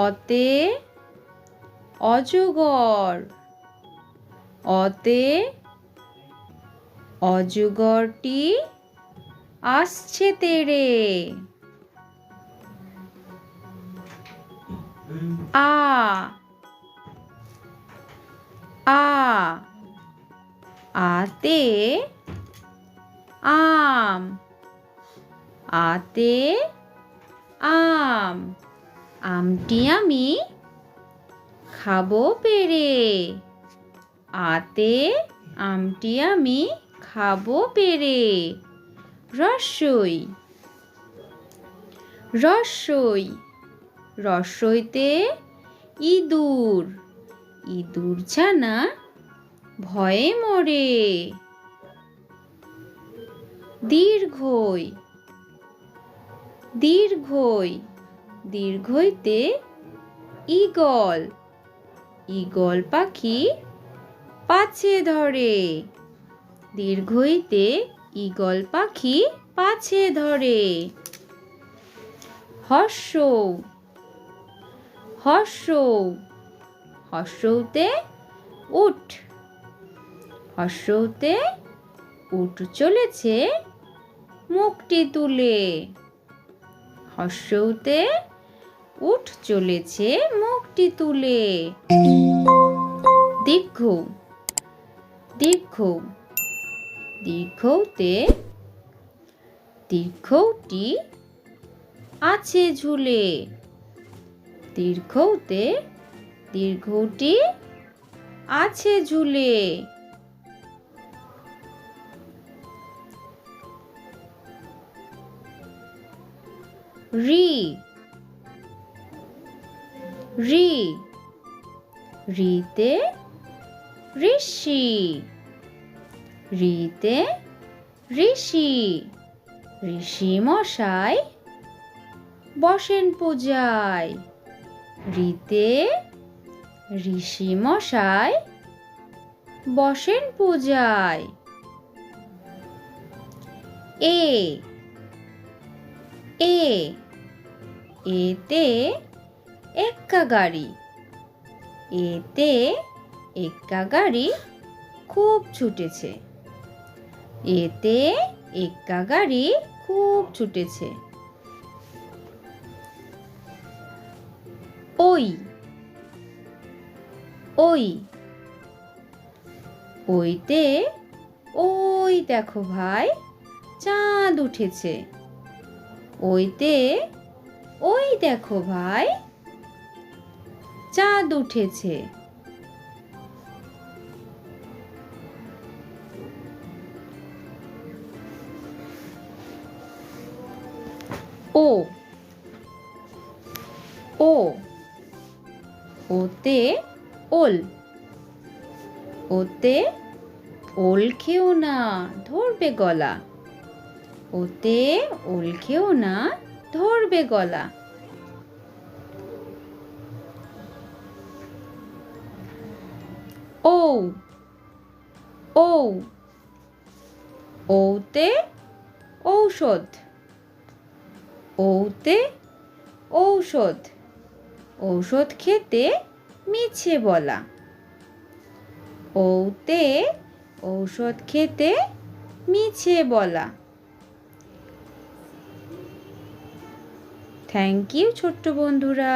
অতে অজগর। অতে অজগরটি আসছে তেড়ে। আ আ আতে আম। আতে আম। আমটি আমি খাবো পেড়ে। আতে আমটি আমি খাবো পেড়ে। রস্বই রস্বই। রস্বইতে ইঁদুর। ইঁদুর ছানা ভয়ে মরে। দীর্ঘই দীর্ঘই। দীর্ঘইতে ঈগল। ঈগল পাখি পাছে ধরে। দীর্ঘইতে ঈগল পাখি পাছে ধরে। হর্ষৌ হর্ষৌ। হর্ষৌতে উট। হর্ষৌতে উট চলেছে মুখটি তুলে। হর্ষৌতে উট চলেছে মুখটি তুলে। দীর্ঘৌ দীর্ঘৌ। দীর্ঘৌতে দীর্ঘৌটি আছে ঝুলে। দীর্ঘৌতে দীর্ঘৌটি আছে ঝুলে। রি রি। রিতে ঋষি। রিতে ঋষি। ঋষি মশাই বসেন পূজায়। রিতে ঋষি মশাই বসেন পূজায়। এ এ। এতে এক্কা গাড়ি। এতে এক্কা গাড়ি খুব ছুটেছে। এতে এক্কা গাড়ি খুব ছুটেছে। ওই ওই। ওইতে ওই দেখো ভাই চাঁদ উঠেছে। ওইতে ওই দেখো ভাই চাঁদ উঠেছে। ও ও। ওতে ওল। ওতে ওল খেও না ধরবে গলা। ওতে ওল খেও না ধরবে গলা। ও ও। ওতে ঔষধ। ওতে ঔষধ। ঔষধ খেতে মিছে বলা। ওতে ঔষধ খেতে মিছে বলা। থ্যাংক ইউ ছোট্ট বন্ধুরা।